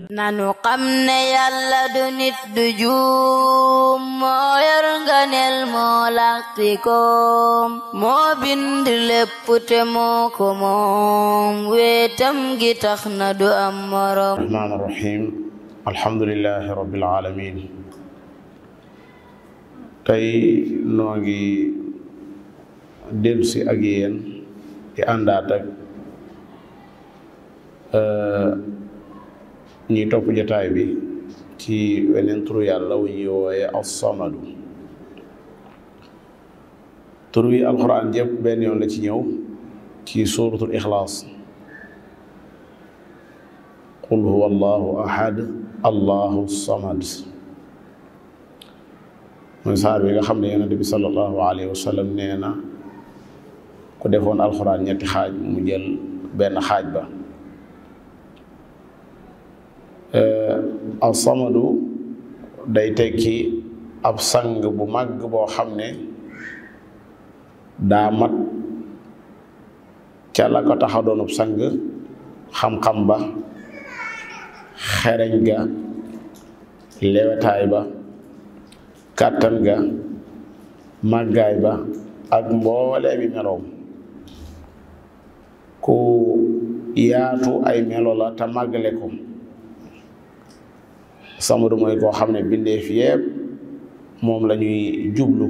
nanu xam ne yàlla du nit du juum moo yor nganeel moo laxtikoom moo bind lépp te moo ko moom weetam gi tax na du am morom. rahmaan rahim alhamdulillahi rabbil alamin tey noo ngi dellusi ak yéen di àndaat ak ñi topp jotaay bi ci weneen turu yàlla wu ñuy wooye as-samadu tur wi alquran jëpp benn yoon la ci ñëw ci suratul ixlaas qul huwa allahu ahad allahu samad mooy saar bi nga xam ne yonent bi sallallahu alayhi wa sallam nee na ku defoon alquran ñetti xaaj mu jël benn xaaj ba. as-samadu day tekki ab sang bu màgg boo xam ne daa mat ca la ko taxa doonub sang xam-xam ba xereñ ga lewetaay ba kàttan ga màggaay ba ak mboolee bi meloom ku yaatu ay melo la te màggale ko. samadu mooy koo xam ne bindeef yépp moom la ñuy jublu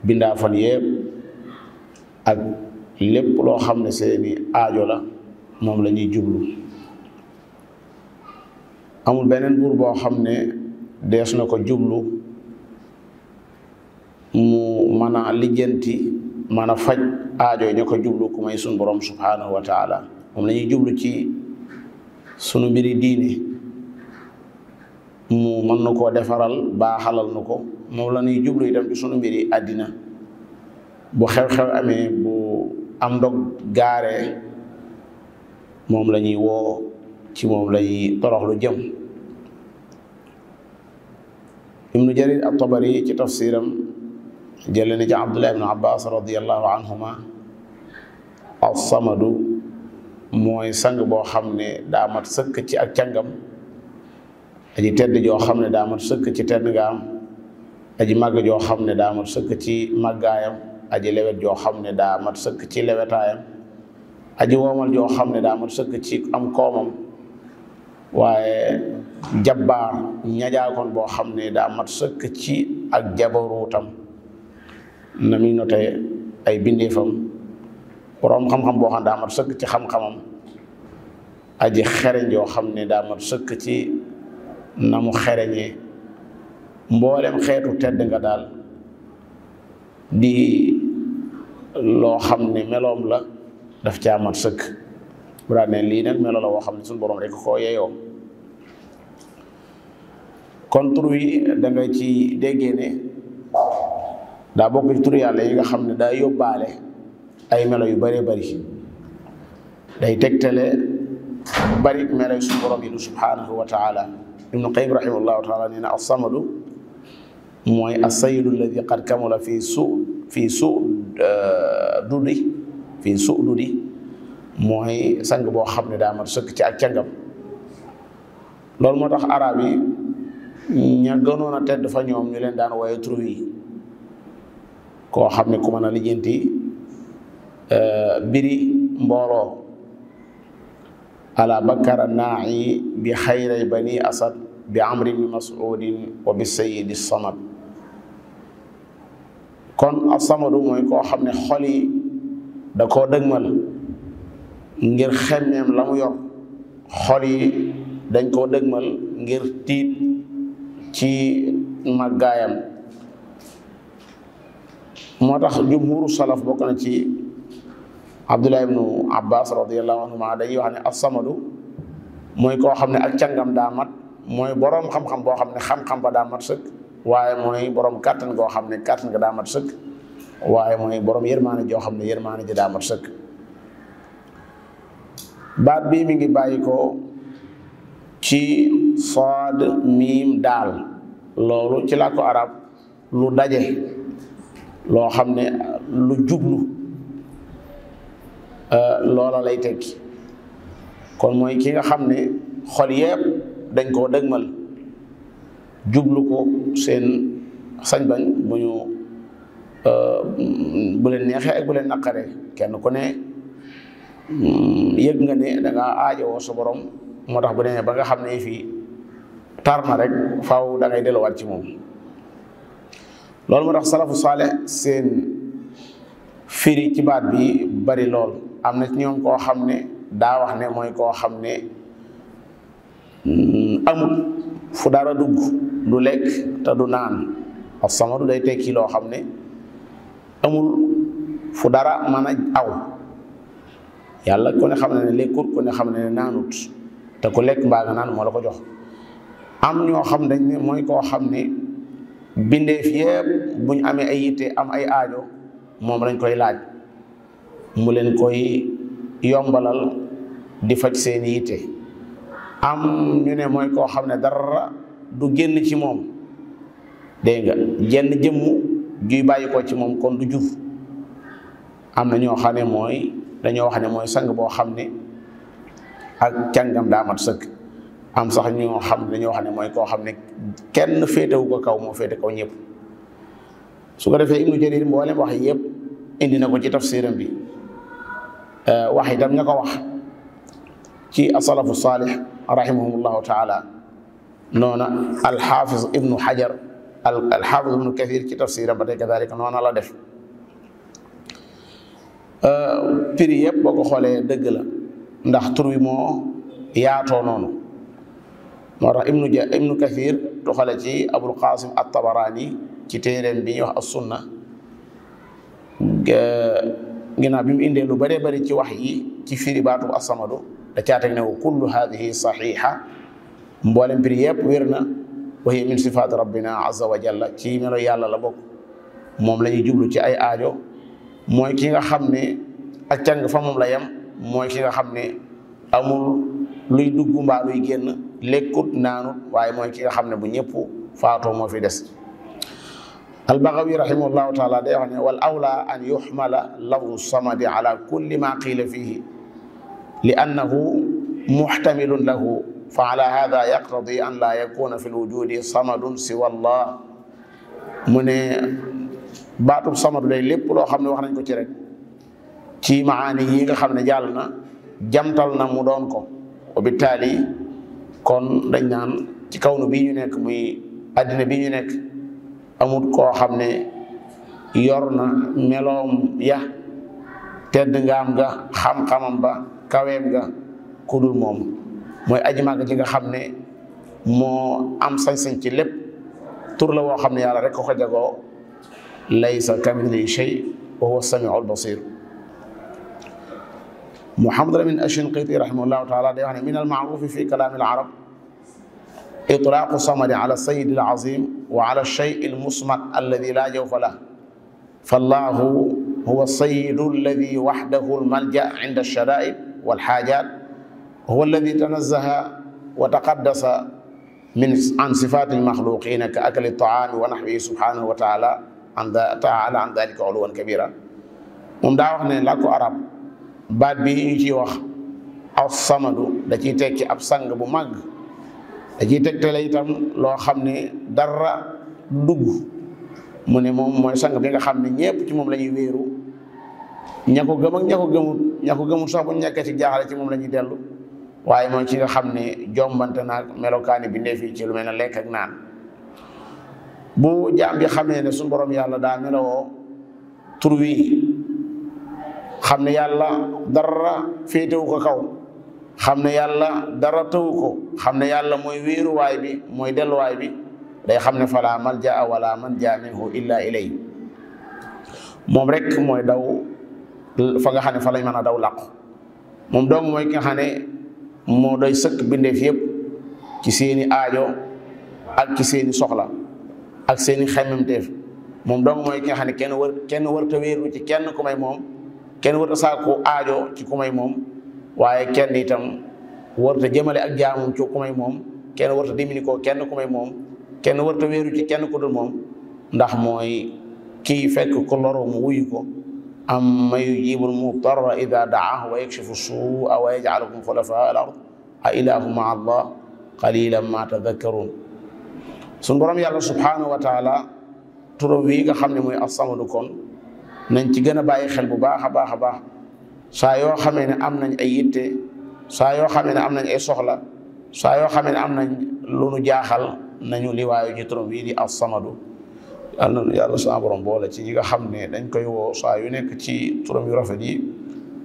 bindaafan yépp ak lépp loo xam ne seeni aajo la moom la ñuy jublu amul beneen buur boo xam ne dees na ko jublu mu mën a lijjanti mën a faj aajo yi ñu ko jublu ku may sunu borom subhanahu wa taala moom la ñuy jublu ci sunu mbiri diine mu mën na koo defaral baaxalal nu ko moom la ñuy jublu itam ci sunu mbiri àddina bu xew-xew amee bu am ndog gaaree moom la ñuy woo ci moom la ñuy toroxlu jëm. ibnu jarir at-tabari ci tafsiram jële na ci abdullah ibnu abbas radiallahu anhuma as-samadu mooy sang boo xam ne daa mat sëkk ci ak cangam aji tedd joo xam ne daa mat sëkk ci tedd nga am aji màgg joo xam ne daa mat sëkk ci màggaayam aji lewet joo xam ne daa mat sëkk ci lewetaayam aji woomal joo xam ne daa mat sëkk ci am koomam waaye jabbaar ñajaakoon boo xam ne daa mat sëkk ci ak jabaruutam na muy note ay bindeefam boroom xam-xam boo xam ne daa mat sëkk ci xam-xamam aji xereñ joo xam ne daa mat sëkk ci na mu xereñee mboolem xeetu tedd nga daal di loo xam ne meloom la daf caa mat sëkk bu daal ne lii nag melo la woo xam ne suñu borom rek koo yeyoo kon tur wi da nga ci déggee ne daa bokk ci tur yàlla yi nga xam ne daa yóbbaale ay melo yu bëree bëri day tegtale bari melo yu suñu borom yi subhanahu wa taala ibnu qayyim rahimahullahu taala nee na as-samadu mooy as-sayyidu alladi qad kamula fii sududi mooy sang boo xam ne daa mat sëkk ci ak cangam loolu moo tax arab yi ña gënoon a tedd fa ñoom ñu leen daan wooye tur yi koo xam ne ku mën a lijjanti biri mbooloo ala bakara naa'i bi xayray bani asad bi amrin bi mas'udin wa bi sayyidi samad kon as-samadu mooy koo xam ne xol yi da koo dëgmal ngir xemmeem la mu yor xol yi dañ koo dëgmal ngir tiit ci màggaayam moo tax jumhuru salaf bokk na ci abdullah ibnu abbas radiallahu anhuma dañuy wax ne as-samadu mooy koo xam ne ak cangam daa mat mooy boroom xam-xam boo xam ne xam-xam ba daa mat sëkk waaye mooy boroom kàttan goo xam ne kàttan ga daa mat sëkk waaye mooy boroom yërmaane joo xam ne yërmaane ji daa mat sëkk baat bii mi ngi bàyyi ko ci saad miim daal loolu ci làkku arab lu daje loo xam ne lu jublu loola lay tekki kon mooy ki nga xam ne xol yépp dañ koo dëgmal jublu ko seen sañ bañ bu leen neexee ak bu leen naqaree kenn ku ne yëg nga ne da nga aajowoo sa borom moo tax bu demee ba nga xam ne fii tar na rek faaw da ngay delluwaat ci moom. loolu moo tax salafu saale seen firi ci baat bi bari lool am na ci ñoom koo xam ne daa wax ne mooy koo xam ne amul fu dara dugg du lekk te du naan as-samadu day tekki loo xam ne amul fu dara mën a aw yàlla ku ne xam ne lekkut ku ne xam ne naanut te ku lekk mbaa nga naan moo la ko jox. am ñoo xam dañ ne mooy koo xam ne bindeef yépp bu ñu amee ay yitte am ay aajo moom lañ koy laaj mu leen koy yombalal di faj seeni yitte. am ñu ne mooy koo xam ne dara du génn ci moom dégg nga jenn jëmm juy bàyyi ko ci moom kon du jur. am na ñoo xam ne dañoo wax ne mooy sang boo xam ne ak càngam daa mat sëkk. am sax ñoo xam ne dañoo wax ne mooy koo xam ne kenn féetewu ko kaw moo féete kaw ñëpp. su ko defee Ibnu Jarir mboolem wax yëpp indi na ko ci tafsiram bi wax itam ña ko wax ci asalafu saalih rahimahumullahu taala noona alxaafiz ibnu xajar alxaafiz ibnu kathir ci tafsiram ba tey kadalika noona la def. prix yëpp boo ko xoolee dëgg la ndax tur wi moo yaatoo noonu moo tax ibnu kathir toxale ci abul qasim at-tabarani ci téeréem bi ñuy wax as-sunna ginnaaw bi mu indee lu bëree bëri ci wax yi ci firi baatu as-samadu da caa teg ne wa kullu hadihi saxiixa mboolem prix yëpp wér na wa hiya min sifaati rabbina azza wa jalla ci melo yàlla la bokk moom la ñuy jublu ci ay aajo. mooy ki nga xam ne ak càng fa moom la yem mooy ki nga xam ne amul luy dugg mbaa luy génn lekkut naanut waaye mooy ki nga xam ne bu ñëpp faatoo moo fi des. Al-Baghawi rahimahullahu taala day wax ne wal awla an yuxmala lafdu samadi ala kulli ma qiila fihi li annahu muxtamilun lahu fa ala hada yaqtadi an la yakuna fi lwujudi samadun siwa allah. mu ne baatub samadu day lépp loo xam ne wax nañ ko ci rek ci maani yi nga xam ne jàll na jamtal na mu doon ko wabitaali kon dañ naan ci kawnu bii ñu nekk muy àddina bii ñu nekk amut koo xam ne yor na meloom ya tedd ngaam ga xam-xamam ba kaweem ga kudul moom mooy aji màgg ci nga xam ne moo am sañ-sañ ci lépp tur la woo xam ne yàlla rek ko ko jagoo laysa kamithlihi shay wa huwa as-sami'u al-basir. Muhammad Amin Ash-Shinqiti rahimahullahu taala day wax ne min al-ma'rufi fi kalaami al-arab itlaaqu samadi ala as-sayyid al-azim wa ala ash-shay'i al-musmat alladhi la jawfa lahu fallahu huwa as-sayyidu alladhi wahdahu al-malja' 'inda ash-shada'id wal-hajat huwa alladhi tanazzaha wa taqaddasa an sifaati al-makhluqina ka akli at-ta'ami wa nahwihi subhanahu wa ta'ala an dalika uluwan kabira. moom daa wax ne làkku arab baat bi ñu ciy wax as-samadu da ciy tekki ab sang bu màgg da ciy tegtale itam loo xam ne dara dugg mu ne moom mooy sang bi nga xam ne ñépp ci moom la ñuy wéeru ña ko gëm ak ña ko gëmut sax bu ñu nekkee ci jaaxale ci moom la ñuy dellu waaye mooy ci nga xam ne jombante naag melokaani bi ndee fii ci lu mel ne lekk ak naan. bu jaam bi xamee ne suñu borom yàlla daa melowoo tur wi xam ne yàlla dara féetewu ko kaw xam ne yàlla dara tëwu ko xam ne yàlla mooy wéeruwaay bi mooy delluwaay bi day xam ne fala malja wala manja minhu illa ilay moom rek mooy daw fa nga xam ne fa lañ mën a daw làqu moom dong mooy ki nga xam ne moo doy sëkk bindeef yëpp ci seeni aajo ak ci seeni soxla ak seeni xemmemteef moom dong mooy ki nga xam ne kenn warta wéeru ci kenn ku may moom kenn warta saako aajo ci ku may moom waaye kenn itam warta jëmale ak jaamum ci ku may moom kenn warta dimini ko kenn ku may moom kenn warta wéeru ci kenn ku dul moom ndax mooy kii fekk ko loro mu wuyu ko amman yujibul mudarra ida daahu wa yakshifu suua wa yaj'alukum xulafaa al ard a ilahu ma allah qalilan ma tadakkarun sun borom yàlla subhanahu wa taala turam wi nga xam ne mooy as-samadu kon nañ ci gën a bàyyi xel bu baax a baax a baax saa yoo xamee ne am nañ ay yitte saa yoo xamee ne am nañ ay soxla saa yoo xamee ne am nañ lu nu jaaxal nañu liwaayu ci turam wi di as-samadu yàlla na yàlla sa borom boole ci ñi nga xam ne dañ koy woo saa yu nekk ci turam yu rafet yi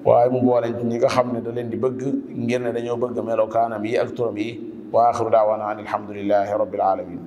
waaye mu boole ci ñi nga xam ne da leen di bëgg ngir ne dañoo bëgg melokaanam yi ak turam yi wa axiru daawana an alhamdulillahi rabbil alamin